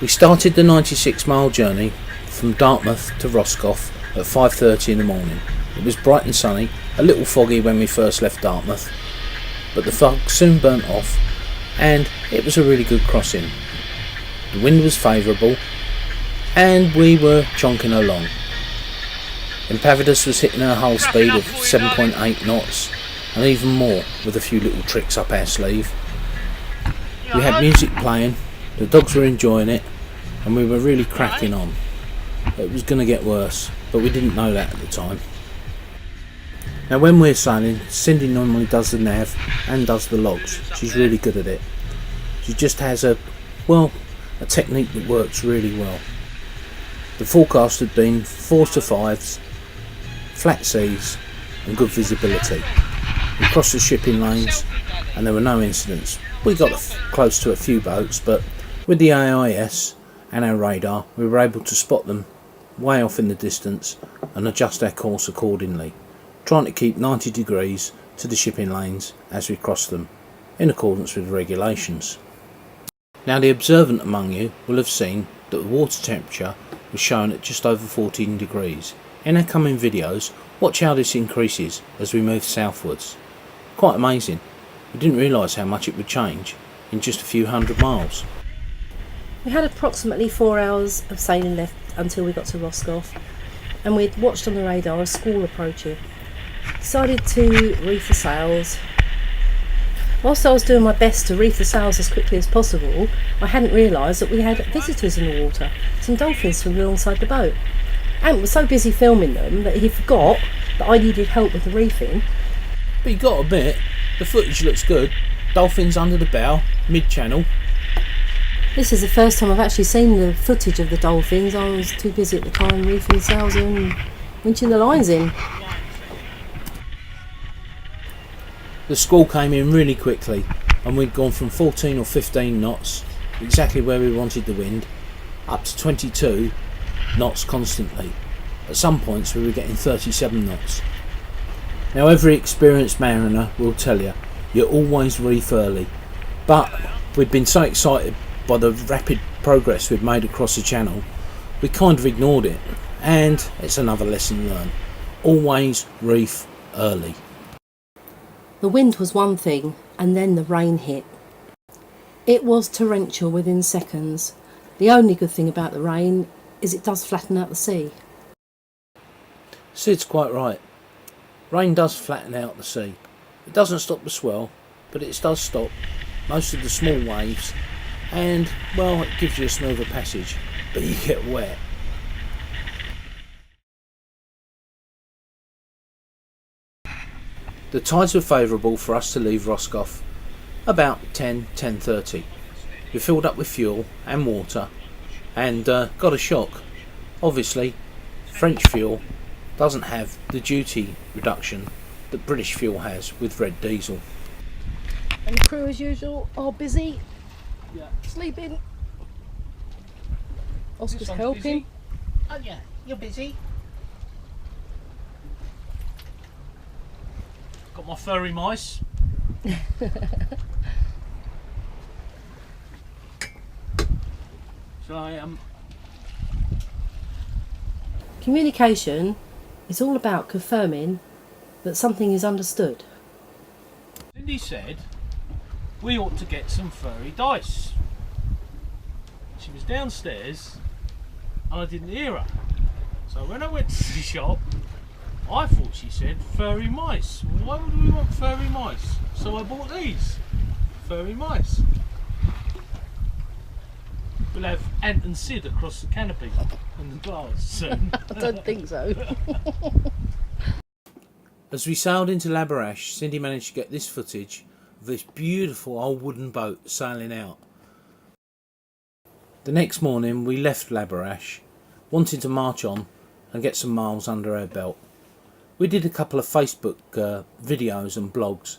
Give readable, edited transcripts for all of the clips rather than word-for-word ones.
We started the 96-mile journey from Dartmouth to Roscoff at 5:30 in the morning. It was bright and sunny, a little foggy when we first left Dartmouth, but the fog soon burnt off and it was a really good crossing. The wind was favourable and we were chonking along. Impavidus was hitting her hull speed of 7.8 knots and even more with a few little tricks up our sleeve. We had music playing, the dogs were enjoying it and we were really cracking on. It was going to get worse, but we didn't know that at the time. Now when we're sailing, Cindy normally does the nav and does the logs. She's really good at it. She just has a technique that works really well. The forecast had been 4s to 5s, flat seas and good visibility. We crossed the shipping lanes and there were no incidents. We got close to a few boats, but with the AIS and our radar we were able to spot them way off in the distance and adjust our course accordingly, trying to keep 90 degrees to the shipping lanes as we crossed them, in accordance with regulations. Now the observant among you will have seen that the water temperature was shown at just over 14 degrees. In our coming videos, watch how this increases as we move southwards. Quite amazing. We didn't realise how much it would change in just a few hundred miles. We had approximately 4 hours of sailing left until we got to Roscoff, and we'd watched on the radar a squall approaching. Decided to reef the sails. Whilst I was doing my best to reef the sails as quickly as possible, I hadn't realised that we had visitors in the water, some dolphins swimming alongside the boat. Ant was so busy filming them that he forgot that I needed help with the reefing. But you got to admit, the footage looks good. Dolphins under the bow, mid-channel. This is the first time I've actually seen the footage of the dolphins. I was too busy at the time reefing the sails and winching the lines in. The squall came in really quickly and we'd gone from 14 or 15 knots, exactly where we wanted the wind, up to 22 knots constantly. At some points we were getting 37 knots. Now every experienced mariner will tell you, you always reef early, but we'd been so excited by the rapid progress we'd made across the channel, we kind of ignored it, and it's another lesson learned. Always reef early. The wind was one thing, and then the rain hit. It was torrential within seconds. The only good thing about the rain is it does flatten out the sea. Sid's quite right. Rain does flatten out the sea. It doesn't stop the swell, but it does stop most of the small waves, and well, it gives you a smoother passage, but you get wet. The tides were favourable for us to leave Roscoff about 10:30. We filled up with fuel and water and got a shock. Obviously, French fuel doesn't have the duty reduction that British fuel has with red diesel. And the crew as usual are busy sleeping. Oscar's helping. Busy. Oh yeah, you're busy. Got my furry mice. So I am. Communication is all about confirming that something is understood. Cindy said we ought to get some furry dice. She was downstairs and I didn't hear her. So when I went to the shop, I thought she said furry mice. Why would we want furry mice? So I bought these furry mice. We'll have Ant and Sid across the canopy in the glass soon. I don't think so. As we sailed into Labarash, Cindy managed to get this footage of this beautiful old wooden boat sailing out. The next morning we left Labarash, wanting to march on and get some miles under our belt. We did a couple of Facebook videos and blogs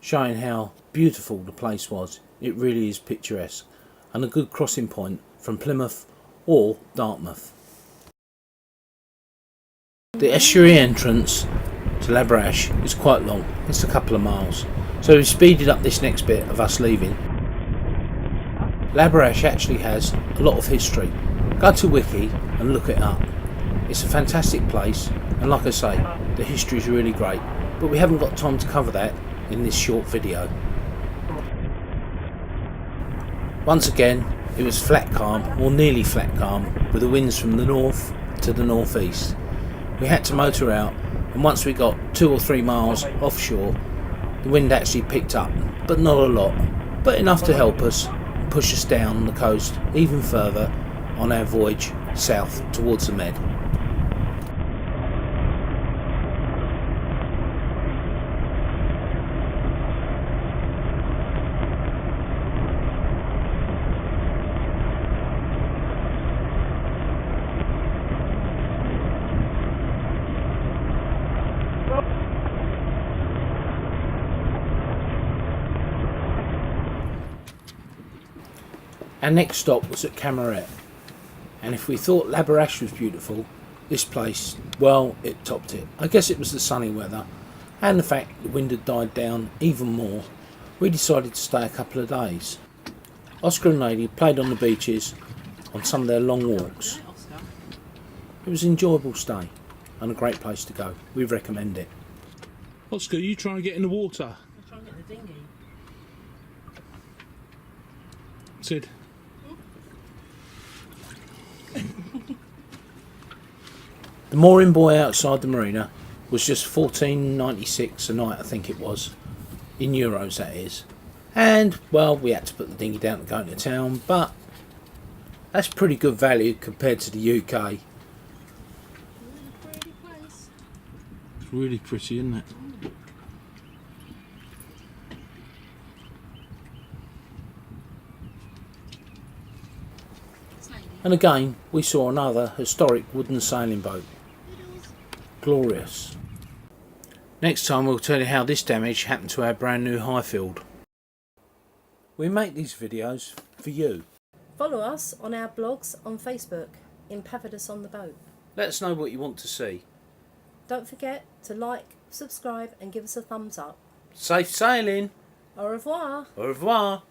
showing how beautiful the place was. It really is picturesque and a good crossing point from Plymouth or Dartmouth. The estuary entrance to Labarash is quite long, it's a couple of miles, so we speeded up this next bit of us leaving. Laberash actually has a lot of history. Go to Wiki and look it up. It's a fantastic place, and like I say, the history is really great, but we haven't got time to cover that in this short video. Once again, it was flat calm, or nearly flat calm, with the winds from the north to the northeast. We had to motor out, and once we got 2 or 3 miles offshore, the wind actually picked up, but not a lot, but enough to help us push us down the coast even further on our voyage south towards the Med. Our next stop was at Camaret, and if we thought Laberash was beautiful, this place, well, it topped it. I guess it was the sunny weather and the fact the wind had died down even more. We decided to stay a couple of days. Oscar and Lady played on the beaches on some of their long walks. It was an enjoyable stay and a great place to go. We recommend it. Oscar, you trying to get in the water? I'm trying to get the dinghy. Sid. The mooring buoy outside the marina was just $14.96 a night, I think it was, in euros that is. And well, we had to put the dinghy down to go into town, but that's pretty good value compared to the UK. Pretty place. It's really pretty, isn't it? And again, we saw another historic wooden sailing boat. Glorious. Next time we'll tell you how this damage happened to our brand new Highfield. We make these videos for you. Follow us on our blogs on Facebook in Pavidus on the Boat. Let us know what you want to see. Don't forget to like, subscribe and give us a thumbs up. Safe sailing. Au revoir. Au revoir.